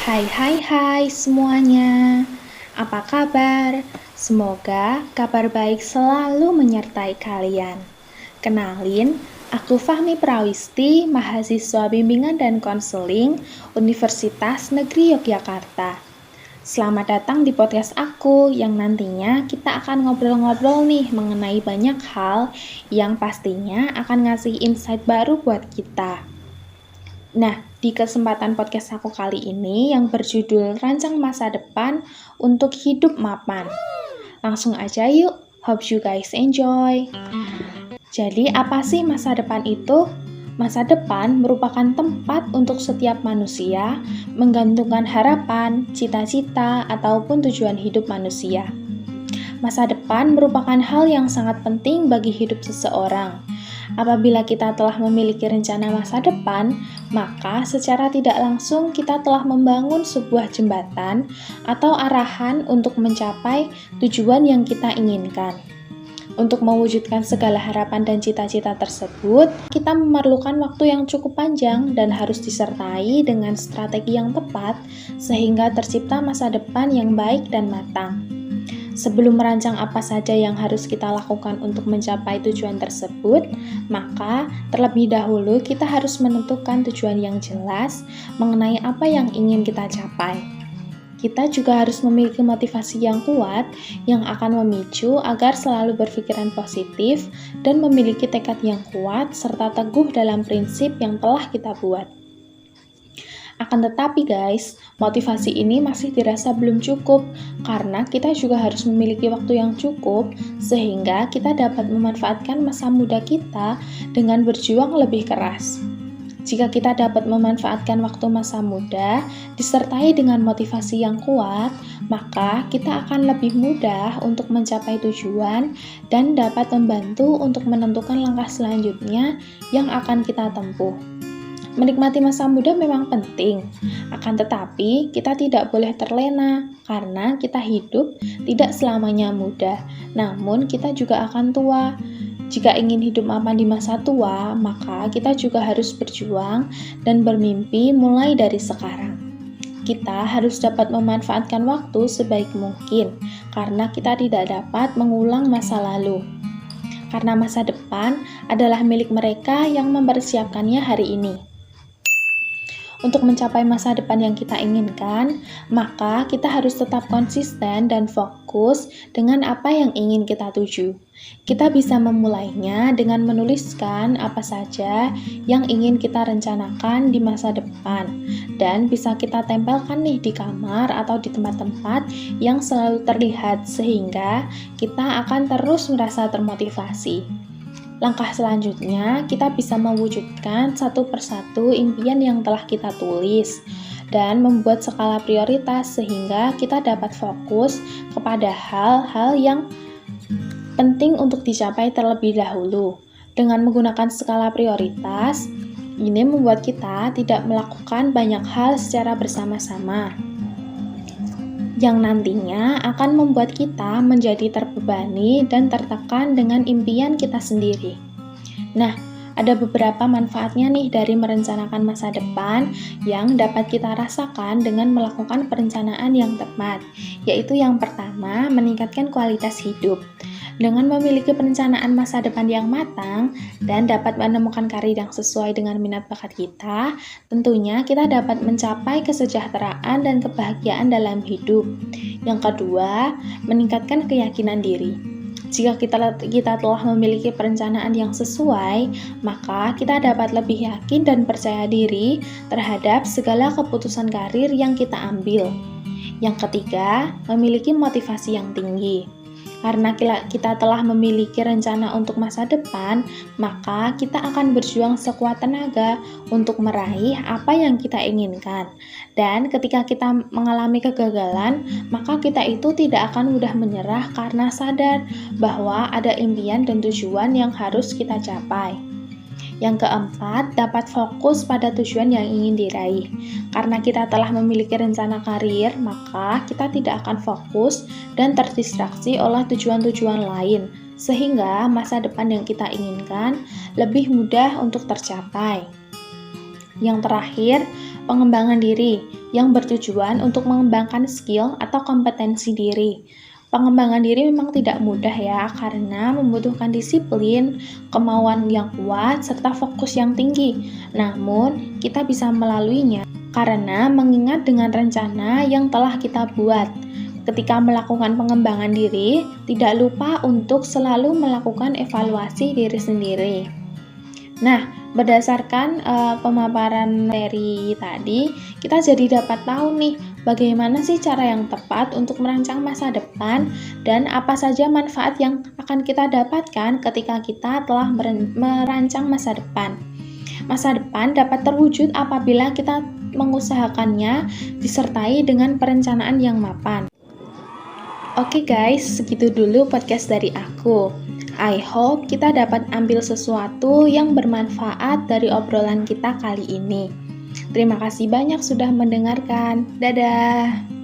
Hai semuanya. Apa kabar? Semoga kabar baik selalu menyertai kalian. Kenalin, aku Fahmi Prawisti, mahasiswa bimbingan dan konseling Universitas Negeri Yogyakarta. Selamat datang di podcast aku yang nantinya kita akan ngobrol-ngobrol nih mengenai banyak hal yang pastinya akan ngasih insight baru buat kita. Nah, di kesempatan podcast aku kali ini yang berjudul Rancang Masa Depan untuk Hidup Mapan. Langsung aja yuk, hope you guys enjoy. Jadi, apa sih masa depan itu? Masa depan merupakan tempat untuk setiap manusia menggantungkan harapan, cita-cita, ataupun tujuan hidup manusia. Masa depan merupakan hal yang sangat penting bagi hidup seseorang. Apabila kita telah memiliki rencana masa depan, maka secara tidak langsung kita telah membangun sebuah jembatan atau arahan untuk mencapai tujuan yang kita inginkan. Untuk mewujudkan segala harapan dan cita-cita tersebut, kita memerlukan waktu yang cukup panjang dan harus disertai dengan strategi yang tepat sehingga tercipta masa depan yang baik dan matang. Sebelum merancang apa saja yang harus kita lakukan untuk mencapai tujuan tersebut, maka terlebih dahulu kita harus menentukan tujuan yang jelas mengenai apa yang ingin kita capai. Kita juga harus memiliki motivasi yang kuat yang akan memicu agar selalu berpikiran positif dan memiliki tekad yang kuat serta teguh dalam prinsip yang telah kita buat. Akan tetapi guys, motivasi ini masih dirasa belum cukup karena kita juga harus memiliki waktu yang cukup sehingga kita dapat memanfaatkan masa muda kita dengan berjuang lebih keras. Jika kita dapat memanfaatkan waktu masa muda disertai dengan motivasi yang kuat, maka kita akan lebih mudah untuk mencapai tujuan dan dapat membantu untuk menentukan langkah selanjutnya yang akan kita tempuh. Menikmati masa muda memang penting, akan tetapi kita tidak boleh terlena karena kita hidup tidak selamanya muda, namun kita juga akan tua. Jika ingin hidup mapan di masa tua, maka kita juga harus berjuang dan bermimpi mulai dari sekarang. Kita harus dapat memanfaatkan waktu sebaik mungkin karena kita tidak dapat mengulang masa lalu. Karena masa depan adalah milik mereka yang mempersiapkannya hari ini. Untuk mencapai masa depan yang kita inginkan, maka kita harus tetap konsisten dan fokus dengan apa yang ingin kita tuju. Kita bisa memulainya dengan menuliskan apa saja yang ingin kita rencanakan di masa depan, dan bisa kita tempelkan nih di kamar atau di tempat-tempat yang selalu terlihat sehingga kita akan terus merasa termotivasi. Langkah selanjutnya, kita bisa mewujudkan satu persatu impian yang telah kita tulis dan membuat skala prioritas sehingga kita dapat fokus kepada hal-hal yang penting untuk dicapai terlebih dahulu. Dengan menggunakan skala prioritas, ini membuat kita tidak melakukan banyak hal secara bersama-sama, yang nantinya akan membuat kita menjadi terbebani dan tertekan dengan impian kita sendiri. Nah, ada beberapa manfaatnya nih dari merencanakan masa depan yang dapat kita rasakan dengan melakukan perencanaan yang tepat, yaitu yang pertama, meningkatkan kualitas hidup. Dengan memiliki perencanaan masa depan yang matang dan dapat menemukan karir yang sesuai dengan minat bakat kita, tentunya kita dapat mencapai kesejahteraan dan kebahagiaan dalam hidup. Yang kedua, meningkatkan keyakinan diri. Jika kita telah memiliki perencanaan yang sesuai, maka kita dapat lebih yakin dan percaya diri terhadap segala keputusan karir yang kita ambil. Yang ketiga, memiliki motivasi yang tinggi. Karena kita telah memiliki rencana untuk masa depan, maka kita akan berjuang sekuat tenaga untuk meraih apa yang kita inginkan. Dan ketika kita mengalami kegagalan, maka kita itu tidak akan mudah menyerah karena sadar bahwa ada impian dan tujuan yang harus kita capai. Yang keempat, dapat fokus pada tujuan yang ingin diraih. Karena kita telah memiliki rencana karir, maka kita tidak akan fokus dan terdistraksi oleh tujuan-tujuan lain, sehingga masa depan yang kita inginkan lebih mudah untuk tercapai. Yang terakhir, pengembangan diri yang bertujuan untuk mengembangkan skill atau kompetensi diri. Pengembangan diri memang tidak mudah ya, karena membutuhkan disiplin, kemauan yang kuat, serta fokus yang tinggi. Namun, kita bisa melaluinya karena mengingat dengan rencana yang telah kita buat. Ketika melakukan pengembangan diri, tidak lupa untuk selalu melakukan evaluasi diri sendiri. Nah, berdasarkan pemaparan materi tadi, kita jadi dapat tahu nih bagaimana sih cara yang tepat untuk merancang masa depan dan apa saja manfaat yang akan kita dapatkan ketika kita telah merancang masa depan. Masa depan dapat terwujud apabila kita mengusahakannya disertai dengan perencanaan yang mapan. Oke guys, segitu dulu podcast dari aku. I hope kita dapat ambil sesuatu yang bermanfaat dari obrolan kita kali ini. Terima kasih banyak sudah mendengarkan. Dadah!